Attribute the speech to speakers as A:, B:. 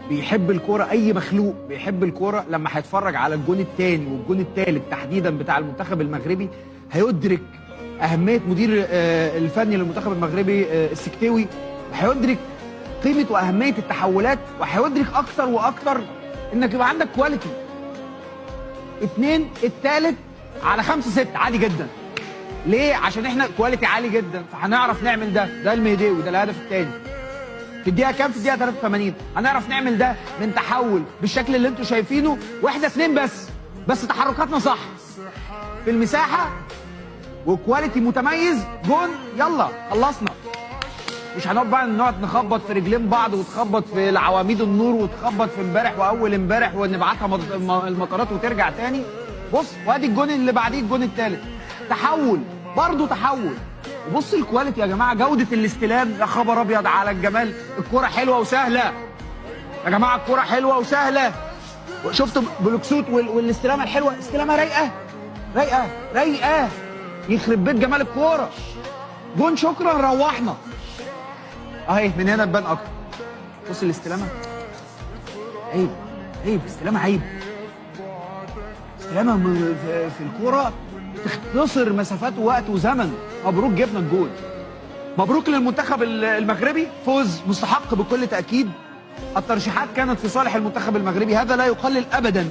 A: بيحب الكوره، اي مخلوق بيحب الكوره لما هيتفرج على الجون الثاني والجون الثالث تحديدا بتاع المنتخب المغربي هيدرك اهميه مدير الفني للمنتخب المغربي السكتاوي، وهيدرك قيمه واهميه التحولات، وهيدرك اكتر واكتر انك يبقى عندك كواليتي. 2 الثالث على 5 6 عادي جدا. ليه؟ عشان احنا كواليتي عالي جدا، فهنعرف نعمل ده المهداوي، ده الهدف الثاني. في الدقيقه كام؟ في الدقيقه 83 هنعرف نعمل ده من تحول بالشكل اللي انتم شايفينه، واحنا 2 بس تحركاتنا صح في المساحه وكواليتي متميز. جون، يلا خلصنا. مش هنقعد بقى نخبط في رجلين بعض وتخبط في العواميد النور وتخبط في امبارح واول امبارح ونبعتها المطارات وترجع تاني. بص، وادي الجون اللي بعديه الجون الثالث، تحول برضه تحول. وبص الكواليتي يا جماعه، جوده الاستلام، يا خبر ابيض على الجمال. الكوره حلوه وسهله يا جماعه، الكوره حلوه وسهله. شفتوا بلوكسوت والاستلامه الحلوه، استلامه رايقه رايقه رايقه، يخرب بيت جمال الكوره. جون، شكرا، روحنا اهي. من هنا تبان اكتر. بص الاستلامه، عيب استلامه، عيب استلامه في الكوره تختصر مسافات ووقت وزمن. مبروك، جبنا الجول. مبروك للمنتخب المغربي، فوز مستحق بكل تاكيد. الترشيحات كانت في صالح المنتخب المغربي، هذا لا يقلل ابدا